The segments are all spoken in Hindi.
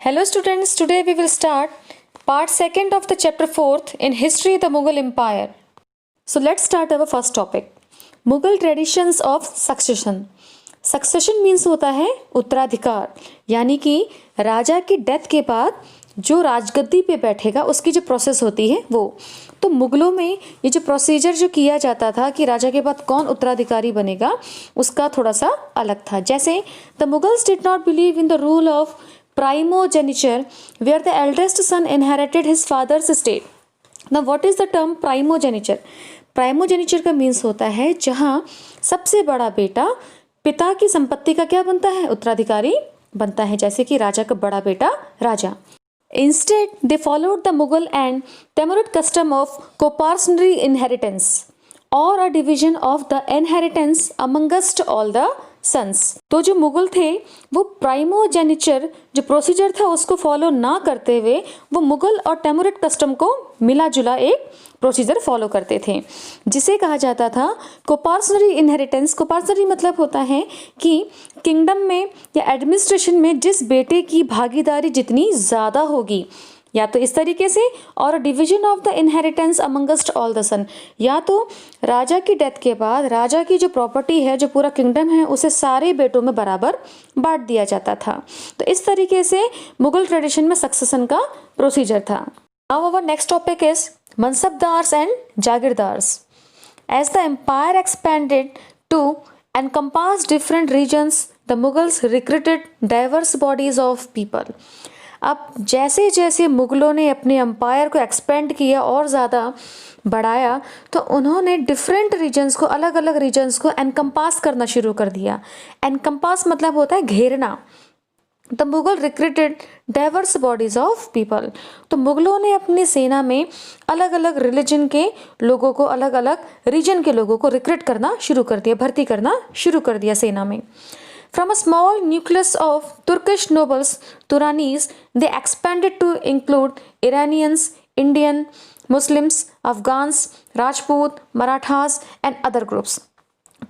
Hello students, today we will start part 2nd of the chapter 4th in History the Mughal Empire. So let's start our first topic. Mughal traditions of succession. Succession means होता है उत्तराधिकार, यानी कि राजा की डेथ के बाद जो राजगद्दी पे बैठेगा उसकी जो प्रोसेस होती है वो। तो मुगलों में ये जो प्रोसीजर जो किया जाता था कि राजा के बाद कौन उत्तराधिकारी बनेगा उसका थोड़ा सा अलग था। जैसे the Mughals did not believe in the rule of primogeniture where the eldest son inherited his father's estate. Now what is the term primogeniture? Primogeniture का मीन्स होता है जहाँ सबसे बड़ा बेटा पिता की संपत्ति का क्या बनता है, उत्तराधिकारी बनता है, जैसे कि राजा का बड़ा बेटा राजा। Instead they followed the Mughal and Timurid custom of coparcenary inheritance or a division of the inheritance amongst all the sons. तो जो मुगल थे वो प्राइमोजेनिचर जो प्रोसीजर था उसको फॉलो ना करते हुए वो मुगल और टेमुरिड कस्टम को मिला जुला एक प्रोसीजर फॉलो करते थे जिसे कहा जाता था कोपार्सनरी इनहेरिटेंस। कोपार्सनरी मतलब होता है कि किंगडम में या एडमिनिस्ट्रेशन में जिस बेटे की भागीदारी जितनी ज़्यादा होगी, या तो इस तरीके से, और division of the inheritance amongst all the son, या तो राजा की डेथ के बाद राजा की जो प्रॉपर्टी है, जो पूरा किंगडम है, उसे सारे बेटों में बराबर बांट दिया जाता था। तो इस तरीके से मुगल ट्रेडिशन में सक्सेशन का प्रोसीजर था। Now our next topic is mansabdars and jagirdars. As the empire expanded to encompass different regions, the Mughals recruited diverse bodies of people. अब जैसे जैसे मुग़लों ने अपने एम्पायर को एक्सपेंड किया और ज़्यादा बढ़ाया तो उन्होंने डिफरेंट रीजन्स को, अलग अलग रीजन्स को एनकम्पास करना शुरू कर दिया। एनकम्पास मतलब होता है घेरना। The Mughal recruited diverse bodies of people. तो मुग़लों ने अपनी सेना में अलग अलग रिलीजन के लोगों को, अलग अलग रीजन के लोगों को रिक्रूट करना शुरू कर दिया, भर्ती करना शुरू कर दिया सेना में। From a small nucleus of Turkish nobles, Turanis, they expanded to include Iranians, Indian, Muslims, Afghans, Rajput, Marathas and other groups.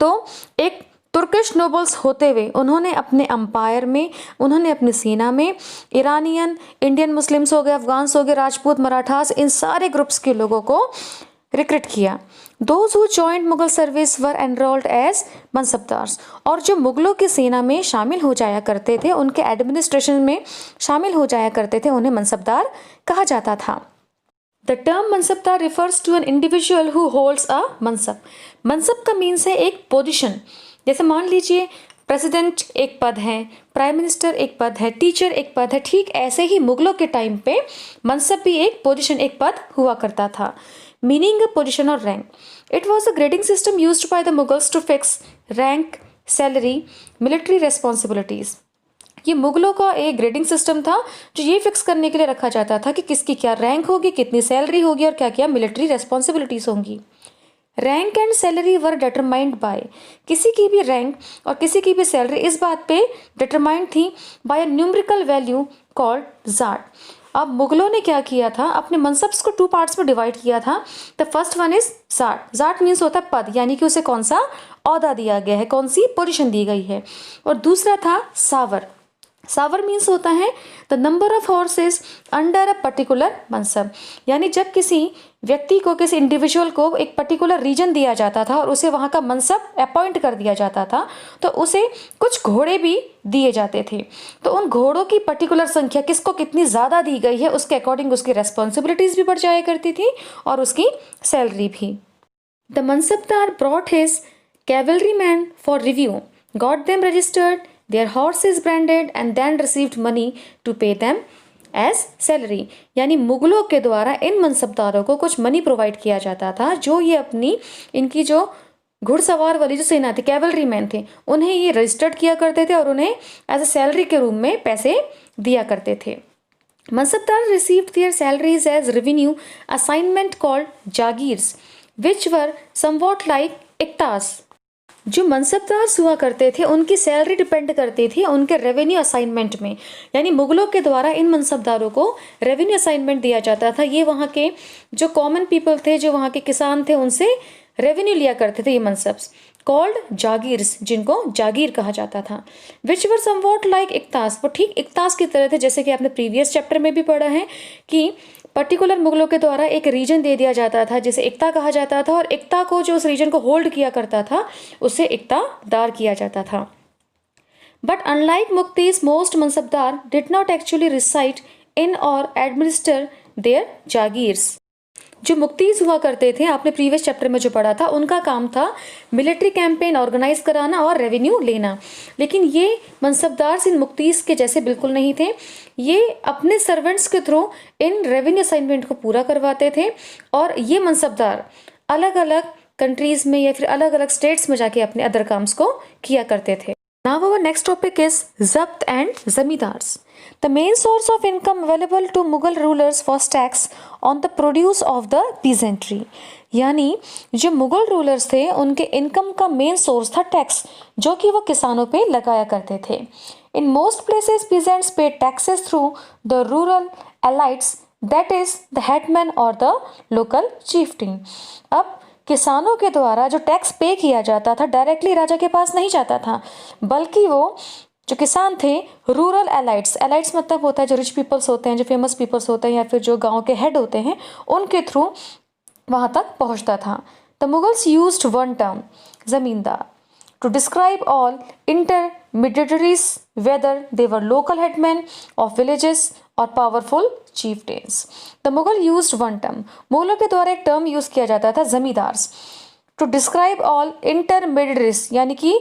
तो एक तुर्किश नोबल्स होते हुए उन्होंने अपने अम्पायर में, उन्होंने अपनी सेना में ईरानियन, इंडियन मुस्लिम्स हो गए, अफगान्स हो गए, राजपूत, मराठास, इन सारे ग्रुप्स के लोगों को रिक्रूट किया। Those who joined Mughal service were enrolled as mansabdars. और जो मुगलों की सेना में शामिल हो जाया करते थे, उनके एडमिनिस्ट्रेशन में शामिल हो जाया करते थे, उन्हें मनसबदार कहा जाता था। The term mansabdar refers to an individual who holds a mansab. Mansab का मीन्स है एक पोजिशन। जैसे मान लीजिए प्रेसिडेंट एक पद है, प्राइम मिनिस्टर एक पद है, टीचर एक पद है, ठीक ऐसे ही मुगलों के टाइम पे मनसब भी एक पोजिशन, एक पद हुआ करता था। Meaning a position or rank. It was a grading system used by the Mughals to fix rank, salary, military responsibilities. ये मुगलों का एक ग्रेडिंग सिस्टम था जो ये फिक्स करने के लिए रखा जाता था कि किसकी क्या रैंक होगी, कितनी सैलरी होगी और क्या क्या मिलिट्री रेस्पॉन्सिबिलिटीज होंगी। Rank and salary were determined by, किसी की भी रैंक और किसी की भी सैलरी इस बात पे डिटरमाइंड थी by a numerical value called zat. अब मुगलों ने क्या किया था, अपने मनसब्स को 2 पार्ट्स में डिवाइड किया था। The first one is Jat. Jat means होता है पद, यानी कि उसे कौन सा ओहदा दिया गया है, कौन सी पोजीशन दी गई है। और दूसरा था सावर। सावर मीन्स होता है the number of horses under a particular mansab, यानी जब किसी व्यक्ति को, किसी इंडिविजुअल को एक पर्टिकुलर रीजन दिया जाता था और उसे वहाँ का मनसब अपॉइंट कर दिया जाता था तो उसे कुछ घोड़े भी दिए जाते थे। तो उन घोड़ों की पर्टिकुलर संख्या किसको कितनी ज़्यादा दी गई है उसके अकॉर्डिंग उसकी रेस्पॉन्सिबिलिटीज़ भी बढ़ जाया करती थी और उसकी सैलरी भी। The mansabdar brought his cavalry man for review, got them registered, their horses branded and then received money to pay them as salary। यानी मुगलों के द्वारा इन मनसबदारों को कुछ मनी प्रोवाइड किया जाता था जो ये अपनी, इनकी जो घुड़सवार वाली जो सेना थी, कैवलरी मैन थे, उन्हें ये रजिस्टर्ड किया करते थे और उन्हें एज ए सैलरी के रूप में पैसे दिया करते थे। Mansabdar received their salaries as revenue assignment called jagirs which were somewhat like इक्तास। जो मनसबदार हुआ करते थे उनकी सैलरी डिपेंड करती थी उनके रेवेन्यू असाइनमेंट में, यानी मुगलों के द्वारा इन मनसबदारों को रेवेन्यू असाइनमेंट दिया जाता था। ये वहाँ के जो कॉमन पीपल थे, जो वहाँ के किसान थे, उनसे रेवेन्यू लिया करते थे ये मनसब्स। कॉल्ड जागीर्स, जिनको जागीर कहा जाता था, विच वर समवॉट लाइक इक्तास, वो ठीक इक्तास की तरह थे, जैसे कि आपने प्रीवियस चैप्टर में भी पढ़ा है कि पर्टिकुलर मुगलों के द्वारा एक रीजन दे दिया जाता था जिसे इक्ता कहा जाता था, और इक्ता को जो उस रीजन को होल्ड किया करता था उसे इक्तादार किया जाता था। But unlike muqtis, most mansabdar did not actually reside in or administer there jagirs. जो मुक्तीज हुआ करते थे, आपने प्रीवियस चैप्टर में जो पढ़ा था, उनका काम था मिलिट्री कैंपेन ऑर्गेनाइज कराना और रेवेन्यू लेना। लेकिन ये मनसबदार इन मुक्तीज के जैसे बिल्कुल नहीं थे, ये अपने सर्वेंट्स के थ्रू इन रेवेन्यू असाइनमेंट को पूरा करवाते थे, और ये मनसबदार अलग अलग कंट्रीज में या फिर अलग अलग स्टेट्स में जाके अपने अदर काम्स को किया करते थे। Now our next topic is Zabt and Zamindars. The main source of income available to Mughal rulers was tax on the produce of the peasantry. यानी जो मुगल रूलर्स थे उनके इनकम का मेन सोर्स था टैक्स, जो कि वो किसानों पे लगाया करते थे। In most places peasants paid taxes through the rural elites, that is the headman or the local chieftain. अब किसानों के द्वारा जो टैक्स पे किया जाता था डायरेक्टली राजा के पास नहीं जाता था, बल्कि वो जो किसान थे रूरल एलाइट्स, एलाइट्स मतलब होता है जो रिच पीपल्स होते हैं, जो फेमस पीपल्स होते हैं, या फिर जो गांव के हेड होते हैं, उनके थ्रू वहां तक पहुंचता था। The Mughals used one term जमींदार to describe all intermediaries, whether they were local headmen of villages or powerful chieftains. The Mughal used one term. मुगलों के द्वारा एक टर्म यूज किया जाता था zamindars, to describe all intermediaries, यानी कि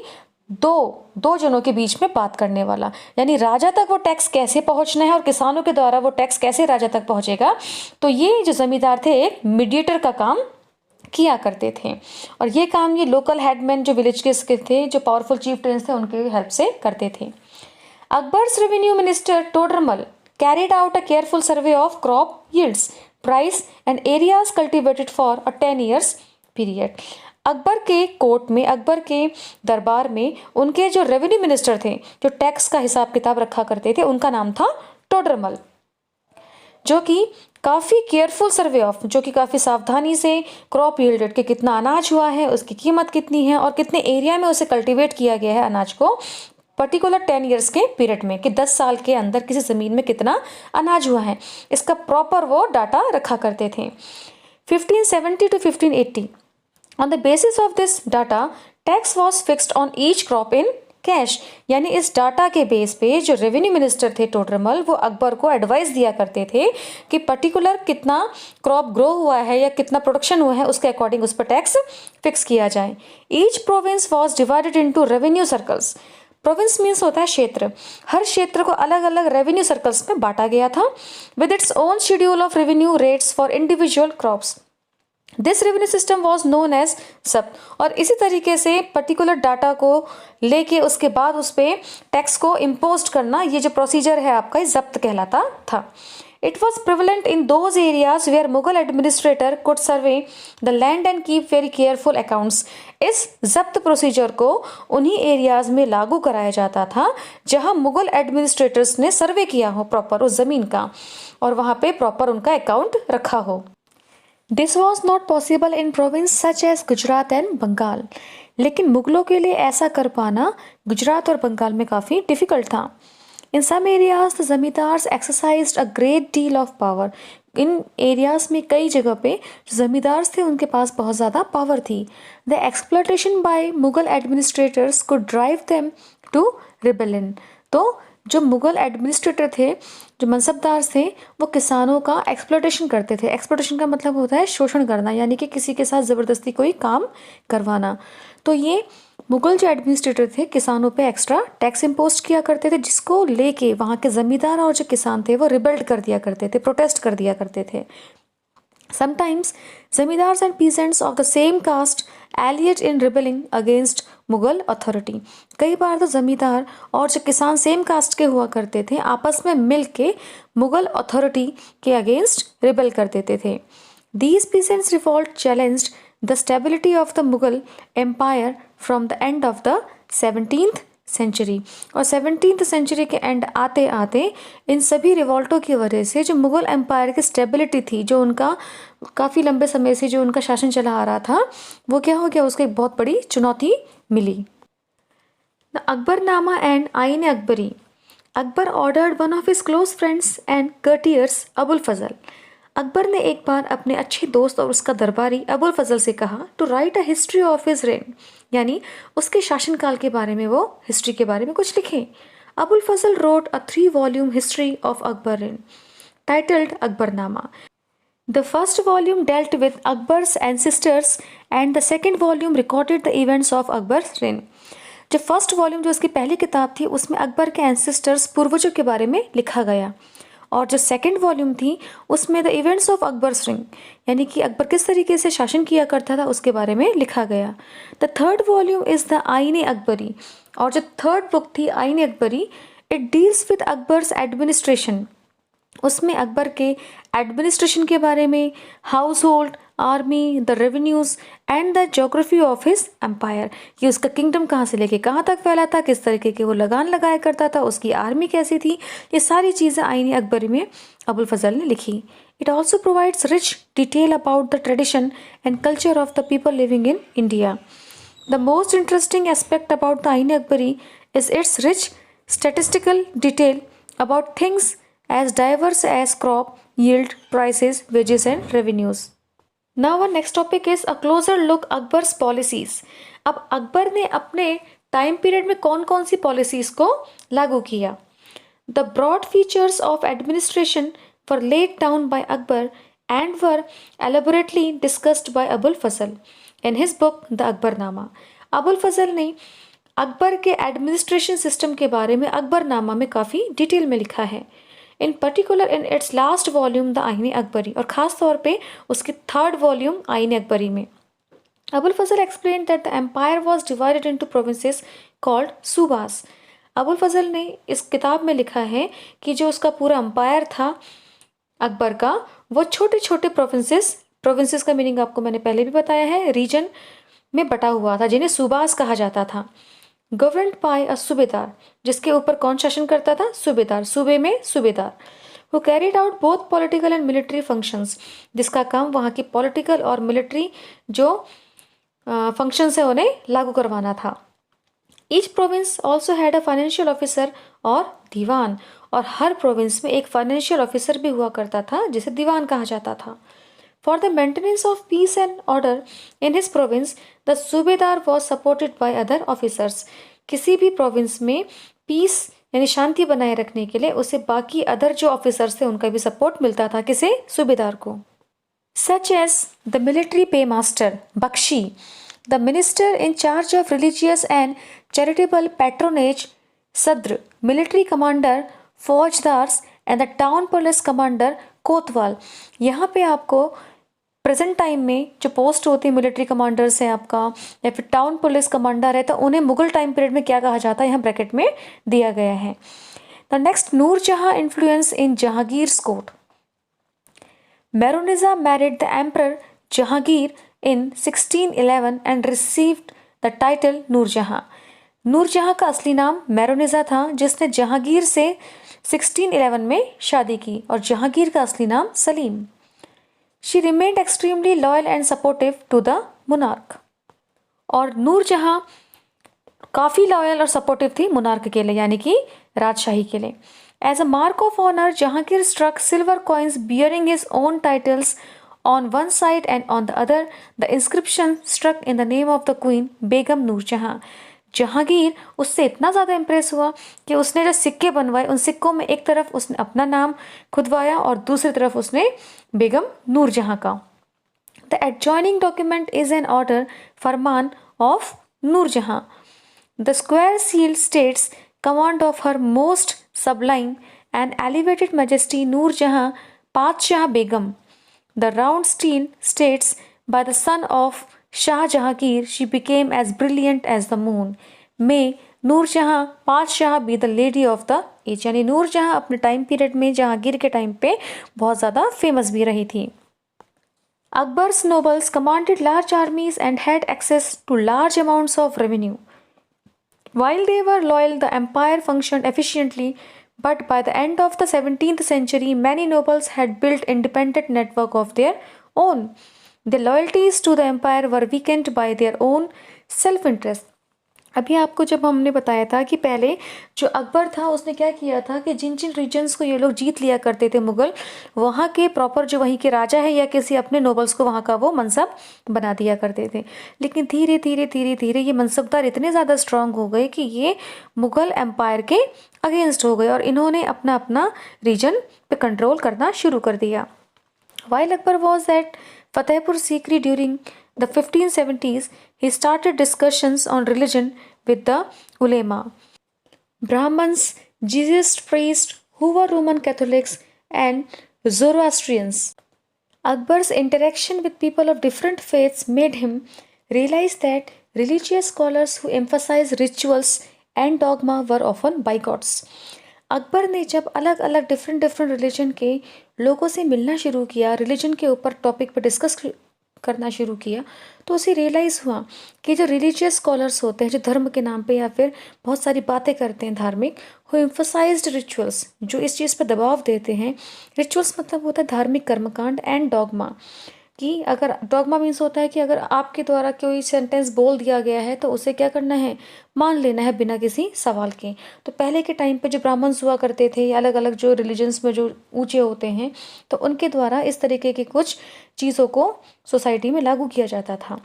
दो जनों के बीच में बात करने वाला, यानी राजा तक वो टैक्स कैसे पहुंचना है और किसानों के द्वारा वो टैक्स कैसे राजा तक पहुंचेगा। तो ये जो जमींदार थे एक मीडिएटर का काम किया करते थे, और ये काम ये लोकल हेडमैन जो विलेज के थे, जो पावरफुल चीफ थे, उनके हेल्प से करते थे। Akbar's revenue minister Todarmal carried out a careful survey of crop yields, price and areas cultivated for a 10 years period. Akbar के कोर्ट में, अकबर के दरबार में उनके जो रेवेन्यू मिनिस्टर थे, जो टैक्स का हिसाब किताब रखा करते थे, उनका नाम था टोडरमल, जो कि काफ़ी केयरफुल सर्वे ऑफ, जो कि काफ़ी सावधानी से क्रॉप यील्डेड के कितना अनाज हुआ है, उसकी कीमत कितनी है और कितने एरिया में उसे कल्टीवेट किया गया है अनाज को पर्टिकुलर 10 years के पीरियड में, कि 10 साल के अंदर किसी ज़मीन में कितना अनाज हुआ है, इसका प्रॉपर वो डाटा रखा करते थे। 1570 to 1580 on the basis of this data tax was fixed on each crop in cash, यानी इस डाटा के बेस पे जो रेवेन्यू मिनिस्टर थे टोडरमल, वो अकबर को एडवाइस दिया करते थे कि पर्टिकुलर कितना क्रॉप ग्रो हुआ है या कितना प्रोडक्शन हुआ है, उसके अकॉर्डिंग उस पर टैक्स फिक्स किया जाए। Each province was divided into revenue circles. Province means होता है क्षेत्र, हर क्षेत्र को अलग अलग रेवेन्यू सर्कल्स में बांटा गया था, with its own schedule of revenue rates for individual crops. This revenue system was known as zabt, और इसी तरीके से पर्टिकुलर डाटा को लेके उसके बाद उस पर टैक्स को इम्पोज करना, ये जो प्रोसीजर है आपका, ये जब्त कहलाता था। It was prevalent in those areas where Mughal administrator could survey the land and keep very careful accounts. इस जब्त प्रोसीजर को उन्हीं एरियाज में लागू कराया जाता था जहां मुगल एडमिनिस्ट्रेटर्स ने सर्वे किया हो प्रॉपर उस जमीन का, और वहां पे प्रॉपर उनका अकाउंट रखा हो। This was not possible in province such as Gujarat and Bengal, लेकिन मुगलों के लिए ऐसा कर पाना गुजरात और बंगाल में काफ़ी डिफिकल्ट था। In some areas the zamindars exercised a great deal of power. In areas में कई जगह पे जमींदार्स थे, उनके पास बहुत ज़्यादा पावर थी। The exploitation by Mughal administrators could drive them to rebellion. तो जो मुगल एडमिनिस्ट्रेटर थे, जो मनसबदार थे, वो किसानों का एक्सप्लॉयटेशन करते थे। एक्सप्लॉयटेशन का मतलब होता है शोषण करना, यानी कि किसी के साथ ज़बरदस्ती कोई काम करवाना। तो ये मुगल जो एडमिनिस्ट्रेटर थे किसानों पे एक्स्ट्रा टैक्स इम्पोज किया करते थे, जिसको लेके वहाँ के ज़मींदार और जो किसान थे वो रिबेल्ट कर दिया करते थे, प्रोटेस्ट कर दिया करते थे। Sometimes zamindars and peasants of the same caste allied in rebelling against Mughal authority. कई बार तो जमींदार और जो किसान सेम कास्ट के हुआ करते थे, आपस में मिल के मुगल अथॉरिटी के अगेंस्ट रिबेल कर देते थे। These peasants revolt challenged the stability of the Mughal empire from the end of the 17th century और 17th सेंचुरी के एंड आते आते इन सभी रिवॉल्टों की वजह से जो मुग़ल एम्पायर की स्टेबिलिटी थी, जो उनका काफ़ी लंबे समय से जो उनका शासन चला आ रहा था, वो क्या हो गया, उसको एक बहुत बड़ी चुनौती मिली। The Akbarnama and Ain Akbari. Akbar ordered one of his close friends and courtiers Abul Fazl. Akbar ने एक बार अपने अच्छे दोस्त और उसका दरबारी अबुल फजल से कहा to write a history of his reign, यानी उसके शासनकाल के बारे में वो हिस्ट्री के बारे में कुछ लिखें। Abul Fazl wrote a 3-volume history of Akbar reign titled Akbarnama. The first volume dealt with Akbar's ancestors and the second volume recorded the events of Akbar's reign. जो फर्स्ट वॉल्यूम जो उसकी पहली किताब थी उसमें अकबर के एंसेस्टर्स पूर्वजों के बारे में लिखा गया, और जो सेकंड वॉल्यूम थी उसमें the events of Akbar's rain, यानी कि अकबर किस तरीके से शासन किया करता था उसके बारे में लिखा गया। The third volume is the Ain Akbari, और जो थर्ड बुक थी Ain Akbari, it deals with Akbar's administration. उसमें अकबर के एडमिनिस्ट्रेशन के बारे में, household, army, the revenues and the geography of his empire, कि उसका किंगडम कहाँ से लेके कहाँ तक फैला था, किस तरीके के वो लगान लगाया करता था, उसकी आर्मी कैसी थी, ये सारी चीज़ें आईन अकबरी में अबुल फजल ने लिखी। It also provides rich detail about the tradition and culture of the people living in India. The most interesting aspect about the Ain Akbari is its rich statistical detail about things as diverse as crop, yield, prices, wages and revenues. Now our next topic is a closer look Akbar's policies. अब अकबर ने अपने टाइम पीरियड में कौन कौन सी पॉलिसीज को लागू किया। The broad features of administration were laid down by Akbar and were elaborately discussed by Abul Fazl in his book the Akbarnama. Abul Fazl ने अकबर के एडमिनिस्ट्रेशन सिस्टम के बारे में अकबरनामा में काफ़ी डिटेल में लिखा है। इन particular in its last volume the Ain Akbari, और ख़ास तौर पे उसके थर्ड वॉल्यूम आईन अकबरी में Abul Fazl explain that the empire was divided into provinces called subas. Abul Fazl ने इस किताब में लिखा है कि जो उसका पूरा एम्पायर था अकबर का, वो छोटे छोटे प्रोविंसेस का मीनिंग आपको मैंने पहले भी बताया है, रीजन में बटा हुआ था, जिन्हें सूबास कहा जाता था। गवर्नड बाय अ सूबेदार, जिसके ऊपर कौन शासन करता था, सूबेदार, सूबे में सूबेदार। Who carried out both political and military functions, जिसका काम वहाँ की पॉलिटिकल और मिलिट्री जो फंक्शंस है उन्हें लागू करवाना था। Each province also had a financial officer और दीवान, और हर प्रोविंस में एक फाइनेंशियल ऑफिसर भी हुआ करता था जिसे दीवान कहा जाता था। For the maintenance of peace and order in his province, the सूबेदार was supported by other officers. किसी भी प्रोविंस में पीस यानी शांति बनाए रखने के लिए उसे बाकी अदर जो ऑफिसर्स थे उनका भी सपोर्ट मिलता था, किसे, सूबेदार को। Such as the military paymaster, bakhshi, the minister in charge of religious and charitable patronage, sadr, military commander, faujdars and the town police commander, kotwal. यहाँ पे आपको प्रेजेंट टाइम में जो पोस्ट होती है, मिलिट्री कमांडर्स हैं आपका, या फिर टाउन पुलिस कमांडर है, तो उन्हें मुगल टाइम पीरियड में क्या कहा जाता है यहाँ ब्रैकेट में दिया गया है। The next, Nur Jahan influence in Jahangir court. Mehrunnisa married the emperor Jahangir in 1611 and received the title Nurjahan. Nurjahan का असली नाम मेरोनिजा था, जिसने जहांगीर से 1611 में शादी की, और जहांगीर का असली नाम Salim. She remained extremely loyal and supportive to the monarch, और नूरजहाँ काफ़ी लॉयल और सपोर्टिव थी मुनार्क के लिए, यानी कि राजशाही के लिए। As a mark of honour, Jahangir struck silver coins bearing his own titles on one side and on the other the inscription struck in the name of the queen बेगम नूरजहाँ। जहांगीर उससे इतना ज़्यादा इम्प्रेस हुआ कि उसने जो सिक्के बनवाए उन सिक्कों में एक तरफ उसने अपना नाम खुदवाया और दूसरी तरफ उसने बेगम नूरजहाँ का। The adjoining document is an order farman of Nur Jahan. The square seal states command of her most sublime and elevated majesty Nur Jahan Padshah Begum. The round steel states, by the son of Shah Jahangir, she became as brilliant as the moon. May Noorjahan पातशाह be the lady of the age, यानी नूरजहाँ अपने टाइम पीरियड में जहांगीर के टाइम पे बहुत ज़्यादा फेमस भी रही थी। Akbar's nobles commanded large armies and had access to large amounts of revenue. While they were loyal, the empire functioned efficiently, but by the end of the 17th century, many nobles had built independent network of their own. Their loyalties to the empire were weakened by their own self-interest. अभी आपको जब हमने बताया था कि पहले जो अकबर था उसने क्या किया था कि जिन जिन रीजन्स को ये लोग जीत लिया करते थे मुगल, वहाँ के प्रॉपर जो वहीं के राजा है या किसी अपने नोबल्स को वहाँ का वो मनसब बना दिया करते थे। लेकिन धीरे धीरे धीरे धीरे ये मनसबदार इतने ज़्यादा स्ट्रांग हो गए कि ये मुगल एम्पायर के अगेंस्ट हो गए और इन्होंने अपना अपना रीजन पे कंट्रोल करना शुरू कर दिया। While Akbar was at Fatehpur Sikri during the 1570s, he started discussions on religion with the ulema, Brahmins, Jesus priests who were Roman Catholics, and Zoroastrians. Akbar's interaction with people of different faiths made him realize that religious scholars who emphasize rituals and dogma were often bigots. Akbar ने जब अलग अलग डिफरेंट रिलीजन के लोगों से मिलना शुरू किया, रिलीजन के ऊपर टॉपिक पर डिस्कस करना शुरू किया, तो उसे रियलाइज़ हुआ कि जो रिलीजियस स्कॉलर्स होते हैं जो धर्म के नाम पे या फिर बहुत सारी बातें करते हैं धार्मिक, हु एम्फसाइज्ड रिचुअल्स, जो इस चीज़ पर दबाव देते हैं। रिचुअल्स मतलब होता है धार्मिक कर्मकांड, एंड डॉगमा, कि अगर डॉगमा मीन्स होता है कि अगर आपके द्वारा कोई सेंटेंस बोल दिया गया है तो उसे क्या करना है, मान लेना है बिना किसी सवाल के। तो पहले के टाइम पे जो ब्राह्मण्स हुआ करते थे या अलग अलग जो रिलीजन्स में जो ऊंचे होते हैं, तो उनके द्वारा इस तरीके की कुछ चीज़ों को सोसाइटी में लागू किया जाता था।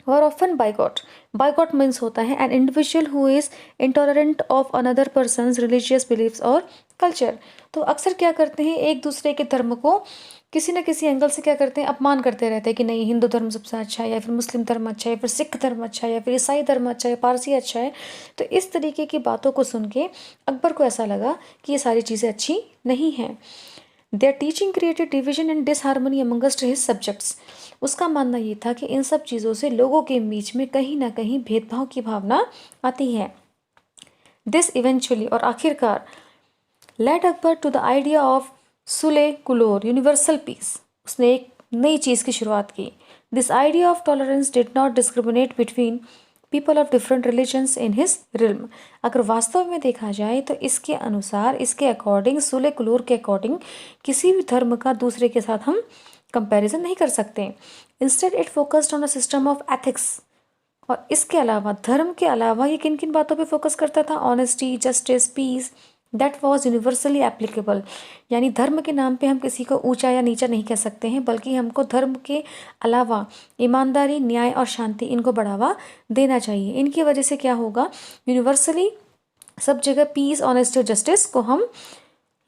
और ऑफन बाइकॉट, बाइकॉट मीन्स होता है an individual who is intolerant of another person's religious believes और कल्चर। तो अक्सर क्या करते हैं, एक दूसरे के धर्म को किसी न किसी एंगल से क्या करते हैं, अपमान करते रहते हैं कि नहीं हिंदू धर्म सबसे अच्छा है, या फिर मुस्लिम धर्म अच्छा है, या फिर सिख धर्म अच्छा है, या फिर ईसाई धर्म अच्छा है, पारसी अच्छा है। तो इस तरीके की बातों को सुन के अकबर को ऐसा लगा कि ये सारी चीज़ें अच्छी नहीं हैं। There teaching created division and disharmony amongst his subjects. उसका मानना ये था कि इन सब चीज़ों से लोगों के बीच में कहीं ना कहीं भेदभाव की भावना आती है। दिस इवेंचुअली, और आखिरकार, led Akbar to the idea of sulh kul, universal peace. उसने एक नई चीज़ की शुरुआत की। This idea of tolerance did not discriminate between people of different religions in his realm. अगर वास्तव में देखा जाए तो इसके अनुसार, इसके अकॉर्डिंग, सुले कुलोर के अकॉर्डिंग, किसी भी धर्म का दूसरे के साथ हम कंपैरिजन नहीं कर सकते। Instead it focused on a system of ethics. और इसके अलावा, धर्म के अलावा ये किन किन बातों पे फोकस करता था, honesty, justice, peace, that was universally applicable. यानी धर्म के नाम पे हम किसी को ऊंचा या नीचा नहीं कह सकते हैं, बल्कि हमको धर्म के अलावा ईमानदारी, न्याय और शांति, इनको बढ़ावा देना चाहिए। इनकी वजह से क्या होगा, यूनिवर्सली सब जगह पीस, ऑनेस्टी और जस्टिस को हम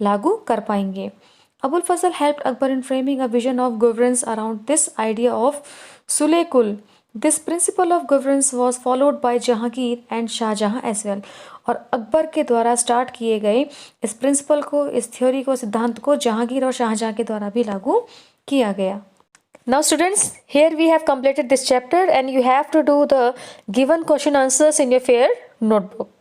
लागू कर पाएंगे। Abul Fazl helped Akbar in framing a vision of governance around this idea of sulh kul. This principle of governance was followed by Jahangir and Shahjahan as well. और अकबर के द्वारा स्टार्ट किए गए इस प्रिंसिपल को, इस थ्योरी को, सिद्धांत को जहांगीर और शाहजहां के द्वारा भी लागू किया गया। Now students, here we have completed this chapter and you have to do the given question answers in your fair notebook.